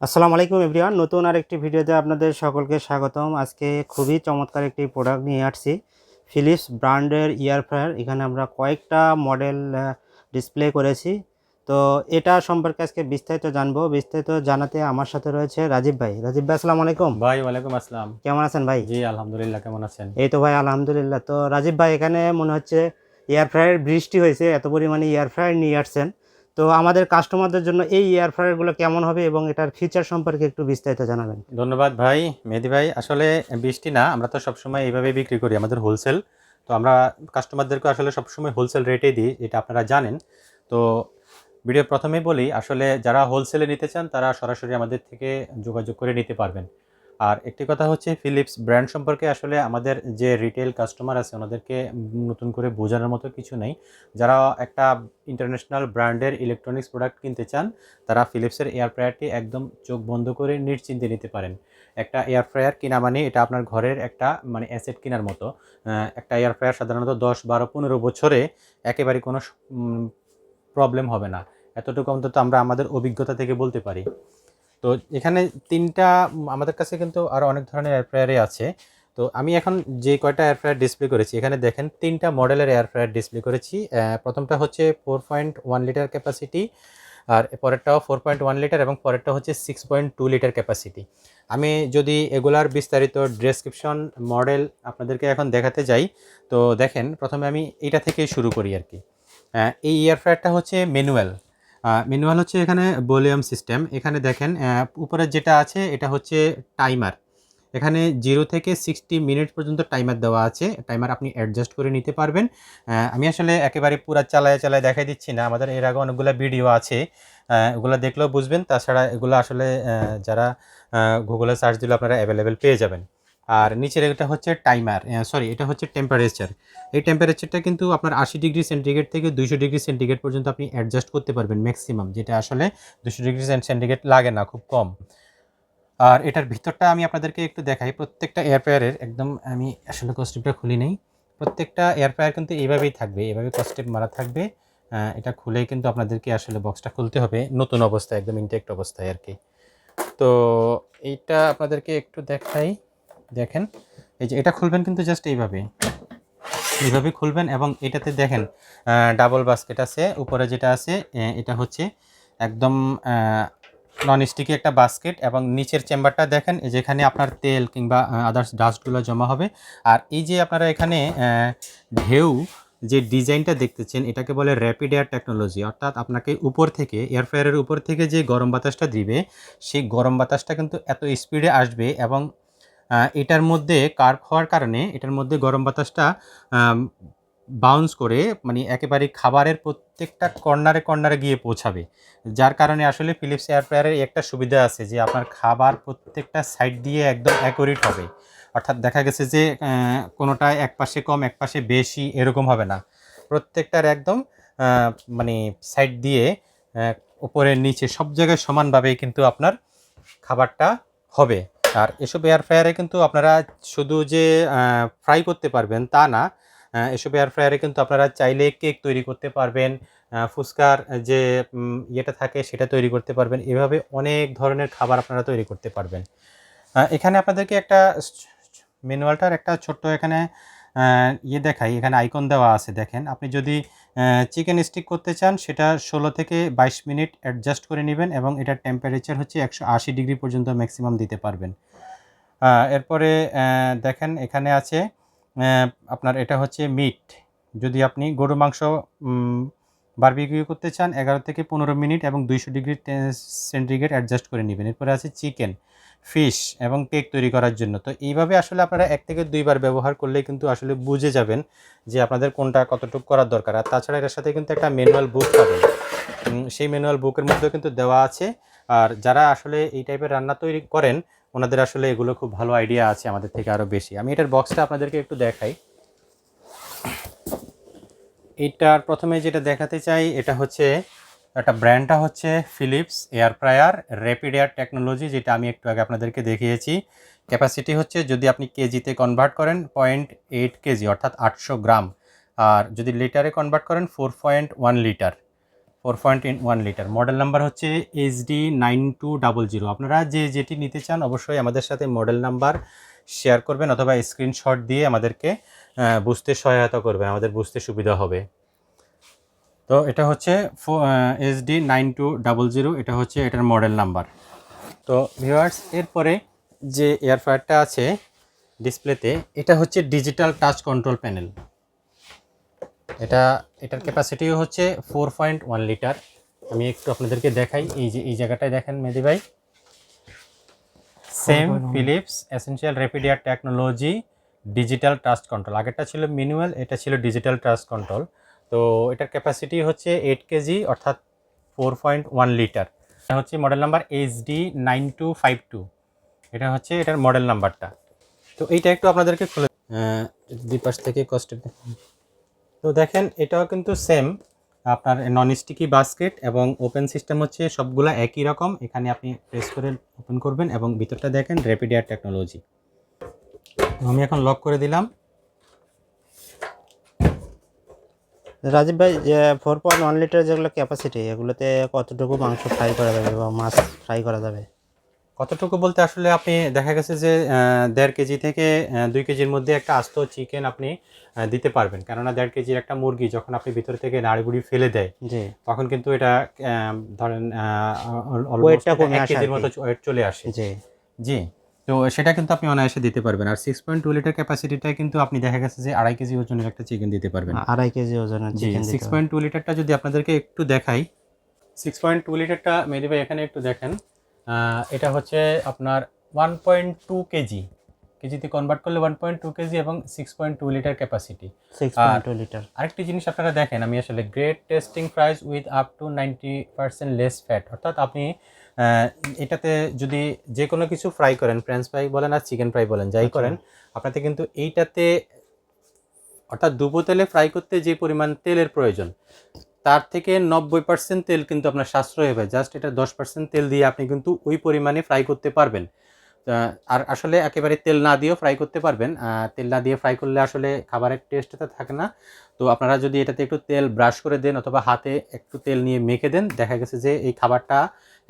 আসসালামু আলাইকুম এভরিওয়ান, নতুন আরেকটি ভিডিওতে আপনাদের সকলকে স্বাগতম। আজকে খুবই চমৎকার একটি প্রোডাক্ট নিয়ে আসছি, ফিলিপস ব্র্যান্ডের এয়ার ফ্রায়ার। এখানে আমরা কয়েকটা মডেল ডিসপ্লে করেছি। তো এটা সম্পর্কে আজকে বিস্তারিত জানবো। বিস্তারিত জানাতে আমার সাথে রয়েছে রাজীব ভাই। রাজীব ভাই, আসসালামু আলাইকুম। ভাই ওয়ালাইকুম আসসালাম। কেমন আছেন ভাই? জি আলহামদুলিল্লাহ, কেমন আছেন? এই তো ভাই আলহামদুলিল্লাহ। তো রাজীব ভাই, এখানে মনে হচ্ছে এয়ার ফ্রায়ার বৃষ্টি হয়েছে, এত পরিমাণে এয়ার ফ্রায়ার নিয়ে আসছেন। তো আমাদের কাস্টমারদের জন্য এই এয়ার ফ্রায়ারগুলো কেমন হবে এবং এটার ফিচার সম্পর্কে একটু বিস্তারিত জানাবেন। ধন্যবাদ ভাই মেহেদি ভাই। আসলে বৃষ্টি না, আমরা তো সবসময় এইভাবে বিক্রি করি, আমাদের হোলসেল। তো আমরা কাস্টমারদেরকে আসলে সবসময় হোলসেল রেটেই দিই, এটা আপনারা জানেন। তো ভিডিও প্রথমেই বলি, আসলে যারা হোলসেলে নিতে চান তারা সরাসরি আমাদের থেকে যোগাযোগ করে নিতে পারবেন। আর একটি কথা হচ্ছে, ফিলিপস ব্র্যান্ড সম্পর্কে আসলে আমাদের যে রিটেল কাস্টমার আছে ওনাদেরকে নতুন করে বোঝানোর মতো কিছু নেই। যারা একটা ইন্টারন্যাশনাল ব্র্যান্ডের ইলেকট্রনিক্স প্রোডাক্ট কিনতে চান তারা ফিলিপসের এয়ার ফ্রায়ারটি একদম চোখ বন্ধ করে নিশ্চিন্তে নিতে পারেন। একটা এয়ার ফ্রায়ার কিনা মানে এটা আপনার ঘরের একটা অ্যাসেট কেনার মতো। একটা এয়ার ফ্রায়ার সাধারণত 10, 12, 15 বছরে একেবারে কোনো প্রবলেম হবে না, এতটুকু অন্তত আমরা আমাদের অভিজ্ঞতা থেকে বলতে পারি। তো এখানে তিনটা আমাদের কাছে কিন্তু আরও অনেক ধরনের এয়ার ফ্রায়ারই আছে। তো আমি এখন যে কয়টা এয়ার ফ্রায়ার ডিসপ্লে করেছি, এখানে দেখেন তিনটা মডেলের এয়ার ফ্রায়ার ডিসপ্লে করেছি। প্রথমটা হচ্ছে 4.1 লিটার ক্যাপাসিটি, আর পরেরটাও 4.1 লিটার, এবং পরেরটা হচ্ছে 6.2 লিটার ক্যাপাসিটি। আমি যদি এগুলার বিস্তারিত ডেসক্রিপশন মডেল আপনাদেরকে এখন দেখাতে যাই, তো দেখেন প্রথমে আমি এইটা থেকেই শুরু করি আর কি। এই এয়ার ফ্রায়ারটা হচ্ছে ম্যানুয়াল। ম্যানুয়াল হচ্ছে এখানে ভলিউম সিস্টেম। এখানে দেখেন উপরে যেটা আছে এটা হচ্ছে টাইমার। এখানে 0 থেকে 60 মিনিট পর্যন্ত টাইমার দেওয়া আছে। টাইমার আপনি অ্যাডজাস্ট করে নিতে পারবেন। আমি আসলে একেবারে পুরা চালায় চালায় দেখাই দিচ্ছি না, আমাদের এর আগে অনেকগুলো ভিডিও আছে, ওগুলো দেখলেও বুঝবেন। তাছাড়া এগুলো আসলে যারা গুগলে সার্চ দিলে আপনারা অ্যাভেলেবেল পেয়ে যাবেন। আর নিচের এটা হচ্ছে টাইমার, সরি এটা হচ্ছে টেম্পারেচার। এই টেম্পারেচারটা কিন্তু আপনার 80 ডিগ্রি সেন্টিগ্রেড থেকে 200 ডিগ্রি সেন্টিগ্রেড পর্যন্ত আপনি অ্যাডজাস্ট করতে পারবেন ম্যাক্সিমাম, যেটা আসলে 200 ডিগ্রি সেন্টিগ্রেড লাগে না, খুব কম। আর এটার ভিতরটা আমি আপনাদেরকে একটু দেখাই। প্রত্যেকটা এয়ার ফ্রায়ারের একদম, আমি আসলে কস্টিপটা খুলি নেই। প্রত্যেকটা এয়ার ফ্রায়ার কিন্তু এইভাবেই থাকবে, এইভাবে কস্টিপ মারা থাকবে। এটা খুলেই কিন্তু আপনাদেরকে আসলে বক্সটা খুলতে হবে নতুন অবস্থায়, একদম ইনটেক্ট অবস্থায় আর কি। তো এইটা আপনাদেরকে একটু দেখাই। দেখেন, এই যে এটা খুলবেন কিন্তু জাস্ট এইভাবে এইভাবে খুলবেন, এবং এটাতে দেখেন ডাবল বাস্কেট আছে। উপরে যেটা আছে এটা হচ্ছে একদম নন স্টিকি একটা বাস্কেট, এবং নিচের চেম্বারটা দেখেন যেখানে আপনার তেল কিংবা আদার্স ডাস্টগুলো জমা হবে। আর এই যে আপনারা এখানে ঢেউ যে ডিজাইনটা দেখতেছেন এটাকে বলে র্যাপিড এয়ার টেকনোলজি। অর্থাৎ আপনাকে উপর থেকে, এয়ার ফ্রায়ারের উপর থেকে যে গরম বাতাসটা দিবে সেই গরম বাতাসটা কিন্তু এত স্পিডে আসবে, এবং এটার মধ্যে কার্ভ হওয়ার কারণে এটার মধ্যে গরম বাতাসটা বাউন্স করে একেবারে খাবারের প্রত্যেকটা কর্নারে কর্নারে গিয়ে পৌঁছাবে। যার কারণে আসলে ফিলিপস এয়ার ফ্রায়ারের একটা সুবিধা আছে যে আপনার খাবার প্রত্যেকটা সাইড দিয়ে একদম অ্যাকুরেট হবে। অর্থাৎ দেখা গেছে যে কোনোটা এক পাশে কম এক পাশে বেশি এরকম হবে না, প্রত্যেকটার একদম মানে সাইড দিয়ে উপরে নিচে সব জায়গায় সমানভাবেই কিন্তু আপনার খাবারটা হবে। আর এসব এয়ার ফ্রায়ারে কিন্তু আপনারা শুধু যে ফ্রাই করতে পারবেন তা না, এসব এয়ার ফ্রায়ারে কিন্তু আপনারা চাইলে কেক তৈরি করতে পারবেন, ফুচকার যে ইয়েটা থাকে সেটা তৈরি করতে পারবেন। এভাবে অনেক ধরনের খাবার আপনারা তৈরি করতে পারবেন। এখানে আপনাদেরকে একটা ম্যানুয়ালটার একটা ছোট্ট এখানে ইয়ে দেখাই। এখানে আইকন দেওয়া আছে, দেখেন। আপনি যদি চিকেন স্টিক করতে চান সেটা 16 থেকে 22 মিনিট অ্যাডজাস্ট করে নেবেন, এবং এটার টেম্পারেচার হচ্ছে 180 ডিগ্রি পর্যন্ত ম্যাক্সিমাম দিতে পারবেন। এরপরে দেখেন এখানে আছে আপনার এটা হচ্ছে মিট। যদি আপনি গরু মাংস বারবিকিউ করতে চান 11 থেকে 15 মিনিট এবং 200 ডিগ্রি সেন্টিগ্রেড অ্যাডজাস্ট করে নেবেন। এরপরে আছে চিকেন, ফিশ এবং কেক তৈরি করার জন্য। তো এইভাবে আসলে আপনারা 1 থেকে 2 বার ব্যবহার করলেই কিন্তু আসলে বুঝে যাবেন যে আপনাদের কোনটা কতটুকু করার দরকার। আর তাছাড়া এটার সাথে কিন্তু একটা ম্যানুয়াল বুক পাবেন, সেই ম্যানুয়াল বুকের মধ্যেও কিন্তু দেওয়া আছে। আর যারা আসলে এই টাইপের রান্না তৈরি করেন ওনাদের আসলে এগুলো খুব ভালো আইডিয়া আছে আমাদের থেকে আরও বেশি। আমি এটার বক্সটা আপনাদেরকে একটু দেখাই। এইটার প্রথমে যেটা দেখাতে চাই এটা হচ্ছে, একটা ব্র্যান্ডটা হচ্ছে Philips air fryer rapid air technology, যেটা আমি একটু আগে আপনাদেরকে দেখিয়েছি। ক্যাপাসিটি হচ্ছে, যদি আপনি কেজিতে কনভার্ট করেন 0.8 কেজি অর্থাৎ 800 গ্রাম, আর যদি লিটারে কনভার্ট করেন 4.1 লিটার। 4.1 লিটার। মডেল নাম্বার হচ্ছে HD9200। আপনারা যে যেটি নিতে চান অবশ্যই আমাদের সাথে মডেল নাম্বার শেয়ার করবেন অথবা স্ক্রিনশট দিয়ে আমাদেরকে বুঝতে সহায়তা করবেন, আমাদের বুঝতে সুবিধা হবে। তো এটা হচ্ছে HD9200, এটা হচ্ছে এটার মডেল নাম্বার। তো ভিউয়ার্স, এরপরে যে এয়ার ফ্রায়ারটা আছে ডিসপ্লেতে, এটা হচ্ছে ডিজিটাল টাচ কন্ট্রোল প্যানেল। এটার ক্যাপাসিটিও হচ্ছে 4.1 লিটার। আমি একটু আপনাদেরকে দেখাই, এই যে এই জায়গাটায় দেখেন মেহেদী ভাই, same Philips essential rapid air technology digital touch control. আগেরটা ছিল ম্যানুয়াল, এটা ছিল ডিজিটাল টাচ কন্ট্রোল। তো এটার ক্যাপাসিটি হচ্ছে 8 কেজি অর্থাৎ 4.1 লিটার। এটা হচ্ছে মডেল নাম্বার HD9252। এটা হচ্ছে এটার মডেল নাম্বারটা। তো এইটা একটু আপনাদেরকে খুলে দুই পাশ থেকে কষ্ট। তো দেখেন এটাও কিন্তু সেম, আপনার নন স্টিকি বাস্কেট এবং ওপেন সিস্টেম হচ্ছে সবগুলা একই রকম। এখানে আপনি প্রেস করে ওপেন করবেন এবং ভিতরটা দেখেন র্যাপিড এয়ার টেকনোলজি। আমি এখন লক করে দিলাম। রাজীব ভাই, যে 4.1 লিটার যেগুলো ক্যাপাসিটি, এগুলোতে কতটুকু মাংস ফ্রাই করা যাবে বা মাছ ফ্রাই করা যাবে? কতটুকু বলতে আসলে আপনি দেখা গেছে যে 1.5 কেজি থেকে 2 কেজির মধ্যে একটা আস্ত চিকেন আপনি দিতে পারবেন। কেননা 1.5 কেজির একটা মুরগি যখন আপনি ভিতর থেকে নাড়িবুড়ি ফেলে দেয়, জি, তখন কিন্তু এটা ধরেন ওয়েটটা অলমোস্ট কমে 1 আসে আর কেজির কি। মতো ওয়েট চলে আসে। জি, জি, তো সেটা কিন্তু আপনি অনায়াসে দিতে পারবেন। আর 6.2 লিটার ক্যাপাসিটিটাই কিন্তু আপনি দেখা গেছে যে 2.5 কেজি ওজনের একটা চিকেন দিতে পারবেন। 2.5 কেজি ওজনের জি, চিকেন দিতে হবে। 6.2 লিটারটা যদি আপনাদেরকে একটু দেখাই, 6.2 লিটারটা মেহেদী ভাই এখানে একটু দেখেন। এটা হচ্ছে আপনার 1.2 কেজি, কেজিতে কনভার্ট করলে 1.2 কেজি এবং 6.2 লিটার ক্যাপাসিটি। আর 6.2 লিটার। আরেকটি জিনিস আপনারা দেখেন, আমি আসলে great testing price with up to 90% less fat. অর্থাৎ আপনি এটাতে যদি যে কোনো কিছু ফ্রাই করেন, ফ্রেঞ্চ ফ্রাই বলেন আর চিকেন ফ্রাই বলেন, যাই করেন, আপনাতে কিন্তু এইটাতে অর্থাৎ ডুবো তেলে ফ্রাই করতে যে পরিমাণ তেলের প্রয়োজন, তার থেকে 90% তেল কিন্তু আপনার সাশ্রয় হবে। জাস্ট এটা 10% তেল দিয়ে আপনি কিন্তু ওই পরিমাণে ফ্রাই করতে পারবেন। আর আসলে একেবারে তেল না দিয়েও ফ্রাই করতে পারবেন। তেল না দিয়ে ফ্রাই করলে আসলে খাবারের টেস্টটা থাকে না। তো আপনারা যদি এটাতে একটু তেল ব্রাশ করে দেন অথবা হাতে একটু তেল নিয়ে মেখে দেন, দেখা গেছে যে এই খাবারটা,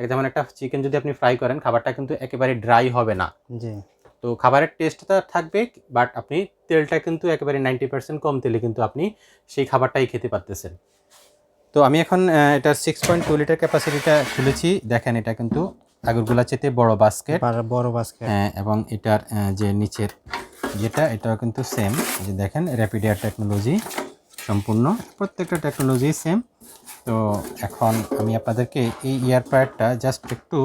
যেমন একটা চিকেন যদি আপনি ফ্রাই করেন, খাবারটা কিন্তু একেবারে ড্রাই হবে না। জি, তো খাবারের টেস্টটা থাকবে, বাট আপনি তেলটা কিন্তু একেবারে 90% কম তেলে কিন্তু আপনি সেই খাবারটাই খেতে পারতেছেন। তো আমি এখন এটার 6.2 লিটার ক্যাপাসিটিটা খুলেছি। দেখেন এটা কিন্তু আগেরগুলা চেয়ে বড় বাস্কেট। বড় বাস্কেট। হ্যাঁ, এবং এটার যে নিচের যেটা, এটাও কিন্তু সেম। যে দেখেন র্যাপিড এয়ার টেকনোলজি, সম্পূর্ণ প্রত্যেকটা টেকনোলজি সেম। তো এখন আমি আপনাদেরকে এই এয়ার ফ্রায়ারটা জাস্ট একটু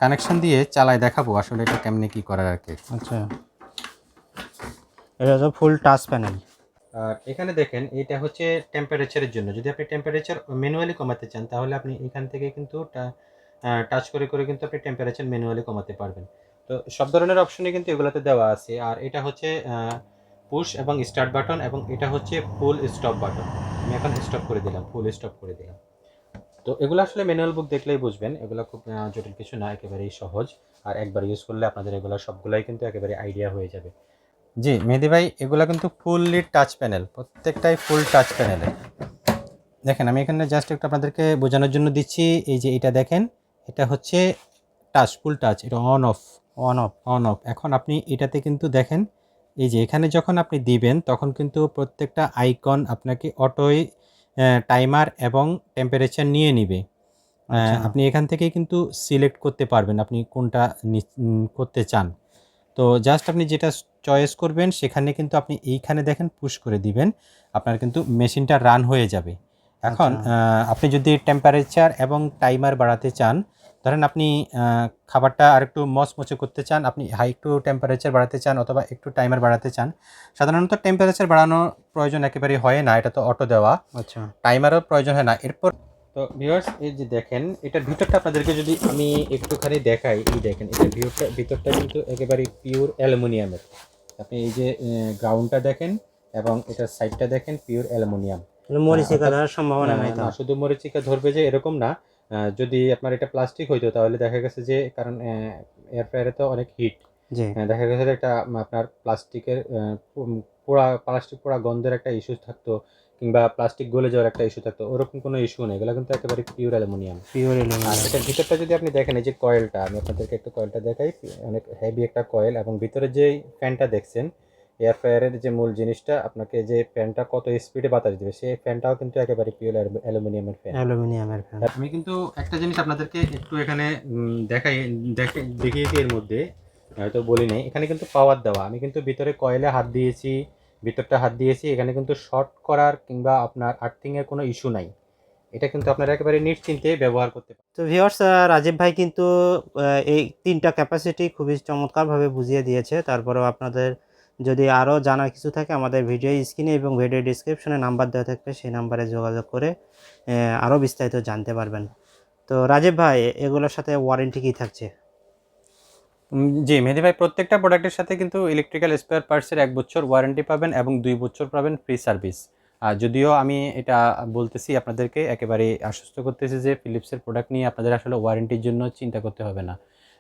কানেকশন দিয়ে চালায় দেখাবো আসলে এটা কেমনে কি করার আর কি। আচ্ছা, এটা হচ্ছে ফুল টাচ প্যানেল। আর এখানে দেখেন এটা হচ্ছে টেম্পারেচারের জন্য। যদি আপনি টেম্পারেচার ম্যানুয়ালি কমাতে চান, তাহলে আপনি এখান থেকে কিন্তু টাচ করে করে কিন্তু আপনি টেম্পারেচার ম্যানুয়ালি কমাতে পারবেন। তো সব ধরনের অপশনই কিন্তু এগুলোতে দেওয়া আছে। আর এটা হচ্ছে পুশ এবং স্টার্ট বাটন, এবং এটা হচ্ছে ফুল স্টপ বাটন। আমি এখন স্টপ করে দিলাম, ফুল স্টপ করে দিলাম। তো এগুলো আসলে ম্যানুয়াল বুক দেখলেই বুঝবেন, এগুলো খুব জটিল কিছু না, একেবারেই সহজ। আর একবার ইউজ করলে আপনাদের এগুলো সবগুলাই কিন্তু একেবারে আইডিয়া হয়ে যাবে। জি মেহেদী ভাই, এগুলা কিন্তু ফুললি টাচ প্যানেল, প্রত্যেকটাই ফুল টাচ প্যানেলে। দেখেন আমি এখানে জাস্ট একটু আপনাদেরকে বোঝানোর জন্য দিচ্ছি। এই যে এটা দেখেন, এটা হচ্ছে টাচ, ফুল টাচ, এটা on of, on of. On of. এখন আপনি এটাতে কিন্তু দেখেন, এই যে এখানে যখন আপনি দিবেন তখন কিন্তু প্রত্যেকটা আইকন আপনাকে অটোই টাইমার এবং টেম্পারেচার নিয়ে নিবে। আচ্ছা, আপনি এখান থেকেই কিন্তু সিলেক্ট করতে পারবেন আপনি কোনটা করতে চান। তো জাস্ট আপনি যেটা চয়েস করবেন সেখানে কিন্তু আপনি এইখানে দেখেন পুশ করে দিবেন, আপনার কিন্তু মেশিনটা রান হয়ে যাবে। এখন আচ্ছা, আপনি যদি টেম্পারেচার এবং টাইমার বাড়াতে চান, ধরেন আপনি খাবারটা আরেকটু মচমচে করতে চান, আপনি একটু টেম্পারেচার বাড়াতে চান অথবা একটু টাইমার বাড়াতে চান। সাধারণত টেম্পারেচার বাড়ানোর প্রয়োজন একেবারেই হয় না, এটা তো অটো দেওয়া। আচ্ছা, টাইমারও প্রয়োজন হয় না। এরপর তো ভিউয়ার্স, এই যে দেখেন এটার ভিতরটা আপনাদেরকে যদি আমি একটুখানি দেখাই, এই দেখেন এটার ভিতরটা কিন্তু একেবারে পিওর অ্যালুমিনিয়ামের। আপনি এই যে গ্রাউন্ডটা দেখেন এবং এটার সাইডটা দেখেন, পিওর অ্যালুমিনিয়াম। মরিচিকা অর্থাৎ ধরার সম্ভাবনা নাই তো? না, শুধু মরিচিকা ধরবে যে এরকম না। যদি আপনার এটা প্লাস্টিক হইতো তাহলে দেখা গেছে যে, কারণ এয়ার ফ্রায়ারে তো অনেক হিট, জি, দেখা গেছে যে একটা আপনার প্লাস্টিকের পোড়া প্লাস্টিক পোড়া গন্ধের একটা ইস্যু থাকতো। কিংবা প্লাস্টিক গলে যাওয়ার একটা ইস্যু থাকতো, ওরকম কোনো ইস্যু নেই, এগুলো কিন্তু একেবারে পিওর অ্যালুমিনিয়াম। পিওর আর অ্যালুমিনিয়াম। এটার ভিতরটা যদি আপনি দেখেন, এই যে কয়েলটা, আমি আপনাদেরকে একটু কয়েলটা দেখাই, অনেক হেভি একটা কয়েল, এবং ভিতরে যে ফ্যানটা দেখছেন, এয়ার ফ্রায়ারের যে মূল জিনিসটা, আপনাকে যে ফ্যানটা কত স্পিডে বাতাস দেবে, সেই ফ্যানটাও কিন্তু একেবারে পিওর অ্যালুমিনিয়ামের ফ্যান। অ্যালুমিনিয়ামের ফ্যান। আমি কিন্তু একটা জিনিস আপনাদেরকে একটু এখানে দেখিয়েছি, এর মধ্যে হয়তো বলি নাই, এখানে কিন্তু পাওয়ার দেওয়া, আমি কিন্তু ভিতরে কয়েলে হাত দিয়েছি, ভিতরটা হাত দিয়েছি, এখানে কিন্তু শর্ট করার কিংবা আপনার আর্থিংয়ের কোনো ইস্যু নাই, এটা কিন্তু আপনারা একেবারে নিশ্চিন্তে ব্যবহার করতে পারেন। তো ভিউয়ার্স, রাজীব ভাই কিন্তু এই 3টা ক্যাপাসিটি খুবই চমৎকারভাবে বুঝিয়ে দিয়েছে। তারপরেও আপনাদের যদি আরও জানার কিছু থাকে, আমাদের ভিডিও স্ক্রিনে এবং ভিডিও ডিসক্রিপশনে নাম্বার দেওয়া থাকবে, সেই নাম্বারে যোগাযোগ করে আরও বিস্তারিত জানতে পারবেন। তো রাজীব ভাই, এগুলোর সাথে ওয়ারেন্টি কী থাকছে? জি মেহেদি ভাই, প্রত্যেকটা প্রোডাক্টের সাথে কিন্তু ইলেকট্রিক্যাল স্পেয়ার পার্টসের 1 বছর ওয়ারেন্টি পাবেন এবং 2 বছর পাবেন ফ্রি সার্ভিস। আর যদিও আমি এটা বলতেছি আপনাদেরকে, একেবারে আশ্বস্ত করতেছি যে ফিলিপসের প্রোডাক্ট নিয়ে আপনাদের আসলে ওয়ারেন্টির জন্য চিন্তা করতে হবে না।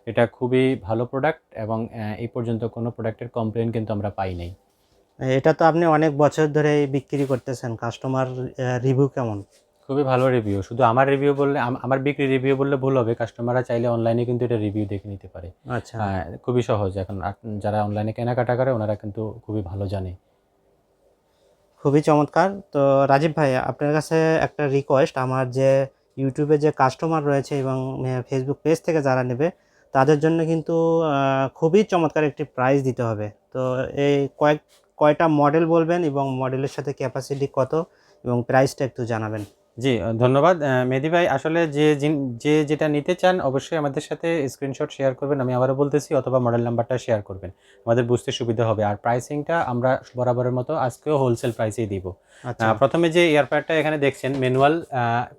এটা খুবই ভালো প্রোডাক্ট, এবং এই পর্যন্ত কোনো প্রোডাক্টের কমপ্লেন কিন্তু আমরা পাই নাই। এটা তো আপনি অনেক বছর ধরে বিক্রি করতেছেন, কাস্টমার রিভিউ কেমন? খুবই ভালো রিভিউ। শুধু আমার রিভিউ বললে, আমার বিক্রি রিভিউ বললে ভুল হবে, কাস্টমাররা চাইলে অনলাইনে কিন্তু এটা রিভিউ দেখে নিতে পারে। আচ্ছা, খুবই সহজ, এখন যারা অনলাইনে কেনাকাটা করে ওনারা কিন্তু খুবই ভালো জানে। খুবই চমৎকার। তো রাজীব ভাই, আপনার কাছে একটা রিকোয়েস্ট, আমার যে ইউটিউবে যে কাস্টমার রয়েছে এবং ফেসবুক পেজ থেকে যারা নেবে, তাদের জন্য কিন্তু খুবই চমৎকার একটি প্রাইস দিতে হবে। তো এই কয়টা মডেল বলবেন এবং মডেলের সাথে ক্যাপাসিটি কত এবং প্রাইসটা একটু জানাবেন। জি, ধন্যবাদ মেহেদি ভাই। আসলে যে যেটা নিতে চান অবশ্যই আমাদের সাথে স্ক্রিনশট শেয়ার করবেন, আমি আবারও বলতেছি, অথবা মডেল নাম্বারটা শেয়ার করবেন, আমাদের বুঝতে সুবিধা হবে। আর প্রাইসিংটা আমরা বরাবরের মতো আজকেও হোলসেল প্রাইসেই দিব। আচ্ছা, প্রথমে যে এয়ারফ্রায়ারটা এখানে দেখছেন, ম্যানুয়াল,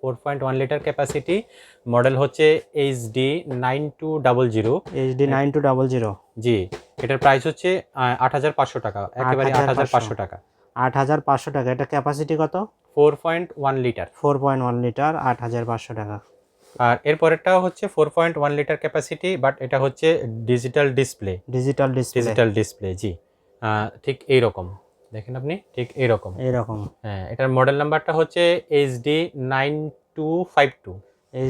4.1 লিটার ক্যাপাসিটি, মডেল হচ্ছে HD 9200। HD 9200। জি, এটার প্রাইস হচ্ছে 8,500 টাকা, একেবারে 8,500 টাকা। 8500 টাকা। এটা ক্যাপাসিটি কত? 4.1 লিটার। 4.1 লিটার, 8500 টাকা। আর এরপরেরটাও হচ্ছে 4.1 লিটার ক্যাপাসিটি, বাট এটা হচ্ছে digital display. Digital display. Digital display, জি। ঠিক এইরকম দেখেন আপনি, ঠিক এইরকম। এইরকম। হ্যাঁ, এটার মডেল নাম্বারটা হচ্ছে HD 9252।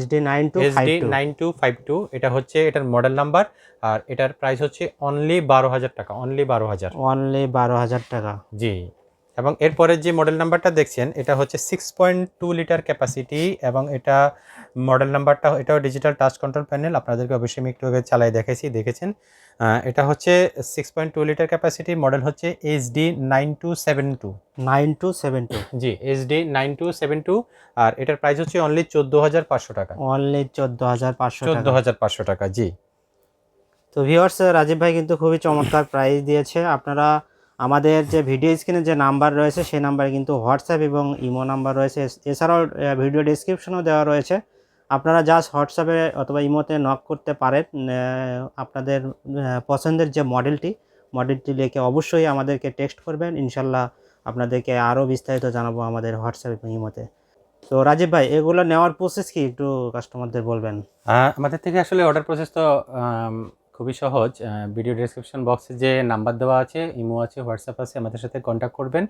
HD 9252। HD 9252, এটা হচ্ছে এটার মডেল নাম্বার। আর এটার প্রাইস হচ্ছে অনলি 12,000 টাকা, অনলি 12,000। অনলি 12,000 টাকা। জি, এবং এরপরের যে মডেল নাম্বারটা দেখছেন, এটা হচ্ছে 6.2 লিটার ক্যাপাসিটি, এবং এটা মডেল নাম্বারটা, এটাও ডিজিটাল টাচ কন্ট্রোল প্যানেল, আপনাদেরকে অবশ্যই আমি একটু আগে চালাই দেখেছেন। এটা হচ্ছে 6.2 লিটার ক্যাপাসিটি, মডেল হচ্ছে HD 9272। 9272। জি, HD 9272। আর এটার প্রাইস হচ্ছে অনলি 14,500 টাকা। অনলি 14,500 টাকা। 14,500 টাকা, জি। তো ভিউয়ার্স, রাজীব ভাই কিন্তু খুবই চমৎকার প্রাইস দিয়েছে। আপনারা আমাদের যে ভিডিও স্ক্রিনে যে নাম্বার রয়েছে, সেই নাম্বারে কিন্তু হোয়াটসঅ্যাপ এবং ইমো নাম্বার রয়েছে। এছাড়াও ভিডিও ডেসক্রিপশনেও দেওয়া রয়েছে। আপনারা জাস্ট হোয়াটসঅ্যাপে অথবা ইমোতে নক করতে পারেন। আপনাদের পছন্দের যে মডেলটি লিখে অবশ্যই আমাদেরকে টেক্সট করবেন। ইনশাল্লাহ আপনাদেরকে আরও বিস্তারিত জানাবো আমাদের হোয়াটসঅ্যাপ এবং ইমোতে। তো রাজীব ভাই, এগুলো নেওয়ার প্রসেস কি একটু কাস্টমারদের বলবেন? আমাদের থেকে আসলে অর্ডার প্রসেস তো খুবই সহজ। ভিডিও ডেসক্রিপশন বক্সে যে নাম্বার দেওয়া আছে, ইমো আছে, হোয়াটসঅ্যাপ আছে, আমাদের সাথে কন্ট্যাক্ট করবেন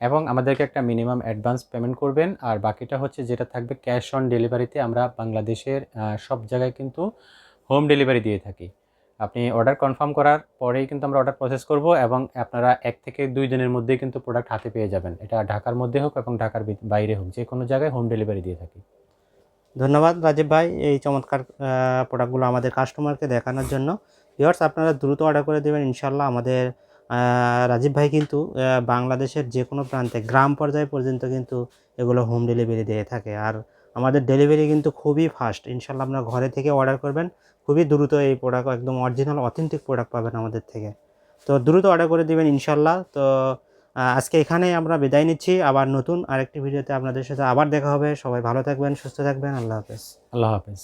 এবং আমাদেরকে একটা মিনিমাম অ্যাডভান্স পেমেন্ট করবেন। আর বাকিটা হচ্ছে যেটা থাকবে ক্যাশ অন ডেলিভারিতে। আমরা বাংলাদেশের সব জায়গায় কিন্তু হোম ডেলিভারি দিয়ে থাকি। আপনি অর্ডার কনফার্ম করার পরেই কিন্তু আমরা অর্ডার প্রসেস করব, এবং আপনারা 1 থেকে 2 দিনের মধ্যেই কিন্তু প্রোডাক্ট হাতে পেয়ে যাবেন। এটা ঢাকার মধ্যে হোক এবং ঢাকার বাইরে হোক, যে কোনো জায়গায় হোম ডেলিভারি দিয়ে থাকি। ধন্যবাদ রাজীব ভাই, এই চমৎকার প্রোডাক্টগুলো আমাদের কাস্টমারকে দেখানোর জন্য। ভিউয়ার্স, আপনারা দ্রুত অর্ডার করে দেবেন ইনশাল্লাহ। আমাদের রাজীব ভাই কিন্তু বাংলাদেশের যে কোনো প্রান্তে, গ্রাম পর্যায় পর্যন্ত কিন্তু এগুলো হোম ডেলিভারি দিয়ে থাকে। আর আমাদের ডেলিভারি কিন্তু খুবই ফাস্ট। ইনশাল্লাহ আপনারা ঘরে থেকে অর্ডার করবেন, খুবই দ্রুত এই প্রোডাক্ট, একদম অরিজিনাল অথেন্টিক প্রোডাক্ট পাবেন আমাদের থেকে। তো দ্রুত অর্ডার করে দেবেন ইনশাল্লাহ। তো আজকে এখানেই আমরা বিদায় নিচ্ছি। আবার নতুন আরেকটি ভিডিওতে আপনাদের সাথে আবার দেখা হবে। সবাই ভালো থাকবেন, সুস্থ থাকবেন। আল্লাহ হাফেজ। আল্লাহ হাফেজ।